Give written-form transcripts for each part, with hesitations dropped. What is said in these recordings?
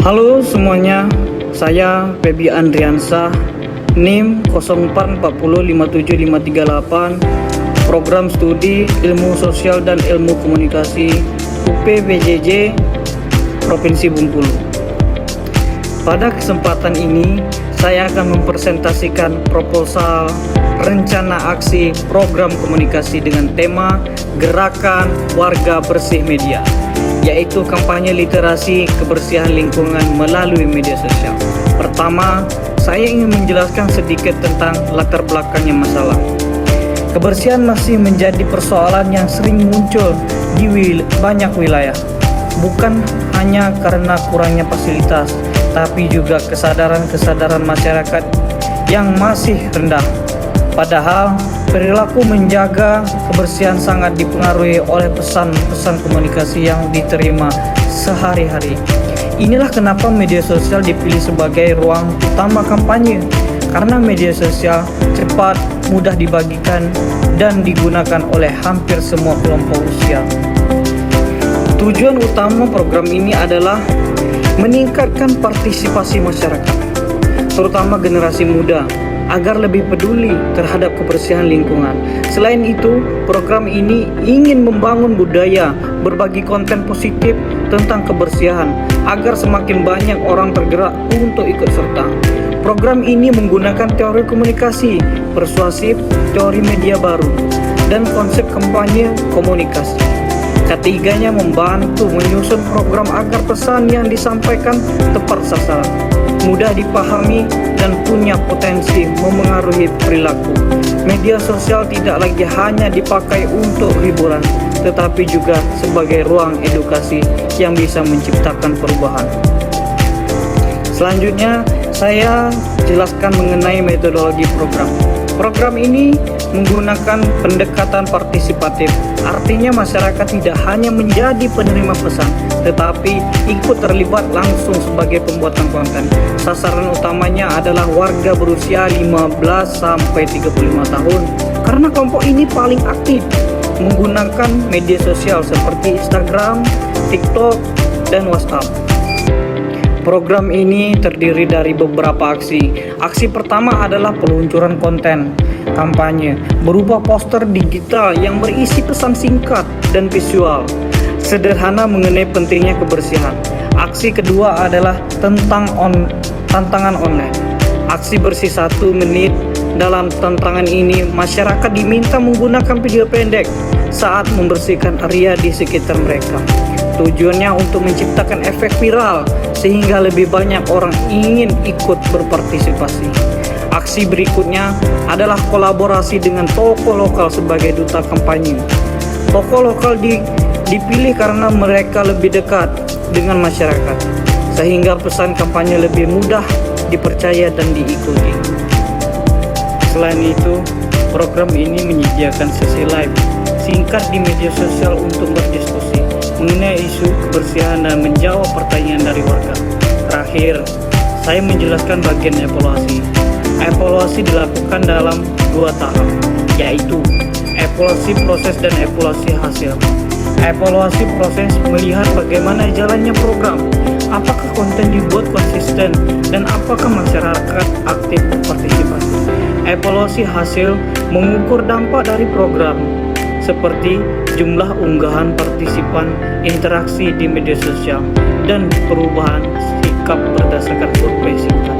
Halo semuanya, saya Febi Andriansah, NIM 04405758, Program Studi Ilmu Sosial dan Ilmu Komunikasi UPBJJ Provinsi Bengkulu. Pada kesempatan ini, saya akan mempresentasikan proposal rencana aksi program komunikasi dengan tema Gerakan Warga Bersih Media, yaitu kampanye literasi kebersihan lingkungan melalui media sosial. Pertama, saya ingin menjelaskan sedikit tentang latar belakangnya masalah. Kebersihan masih menjadi persoalan yang sering muncul di banyak wilayah, bukan hanya karena kurangnya fasilitas, tapi juga kesadaran masyarakat yang masih rendah. Padahal perilaku menjaga kebersihan sangat dipengaruhi oleh pesan-pesan komunikasi yang diterima sehari-hari. Inilah kenapa media sosial dipilih sebagai ruang utama kampanye, karena media sosial cepat, mudah dibagikan, dan digunakan oleh hampir semua kelompok usia. Tujuan utama program ini adalah meningkatkan partisipasi masyarakat, terutama generasi muda, agar lebih peduli terhadap kebersihan lingkungan. Selain itu, program ini ingin membangun budaya berbagi konten positif tentang kebersihan agar semakin banyak orang tergerak untuk ikut serta. Program ini menggunakan teori komunikasi persuasif, teori media baru, dan konsep kampanye komunikasi. Ketiganya membantu menyusun program agar pesan yang disampaikan tepat sasaran, mudah dipahami, dan punya potensi memengaruhi perilaku. Media sosial tidak lagi hanya dipakai untuk hiburan, tetapi juga sebagai ruang edukasi yang bisa menciptakan perubahan. Selanjutnya, saya jelaskan mengenai metodologi program. Program ini menggunakan pendekatan partisipatif, artinya masyarakat tidak hanya menjadi penerima pesan, tetapi ikut terlibat langsung sebagai pembuatan konten. Sasaran utamanya adalah warga berusia 15-35 tahun, karena kelompok ini paling aktif menggunakan media sosial seperti Instagram, TikTok, dan WhatsApp. Program ini terdiri dari beberapa aksi. Aksi pertama adalah peluncuran konten kampanye berupa poster digital yang berisi pesan singkat dan visual sederhana mengenai pentingnya kebersihan. Aksi kedua adalah tantangan online. Aksi bersih 1 menit. Dalam tantangan ini, masyarakat diminta menggunakan video pendek saat membersihkan area di sekitar mereka. Tujuannya untuk menciptakan efek viral sehingga lebih banyak orang ingin ikut berpartisipasi. Aksi berikutnya adalah kolaborasi dengan tokoh lokal sebagai duta kampanye. Tokoh lokal dipilih karena mereka lebih dekat dengan masyarakat, sehingga pesan kampanye lebih mudah dipercaya dan diikuti. Selain itu, program ini menyediakan sesi live singkat di media sosial untuk berdiskusi mengenai isu kebersihan dan menjawab pertanyaan dari warga. Terakhir, saya menjelaskan bagian evaluasi. Evaluasi dilakukan dalam 2 tahap, yaitu evaluasi proses dan evaluasi hasil. Evaluasi proses melihat bagaimana jalannya program, apakah konten dibuat konsisten, dan apakah masyarakat aktif berpartisipasi. Evaluasi hasil mengukur dampak dari program, seperti jumlah unggahan partisipan, interaksi di media sosial, dan perubahan sikap berdasarkan survei singkat.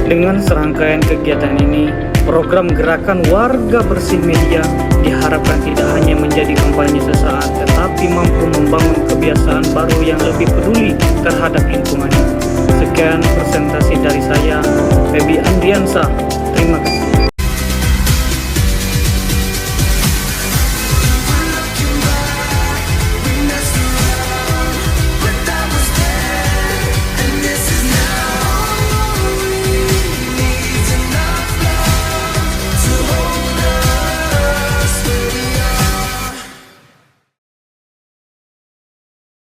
Dengan serangkaian kegiatan ini, program Gerakan Warga Bersih Media diharapkan tidak hanya menjadi kampanye sesaat, tetapi mampu membangun kebiasaan baru yang lebih peduli terhadap lingkungan. Sekian presentasi dari saya, Febi Andriansah. Terima kasih.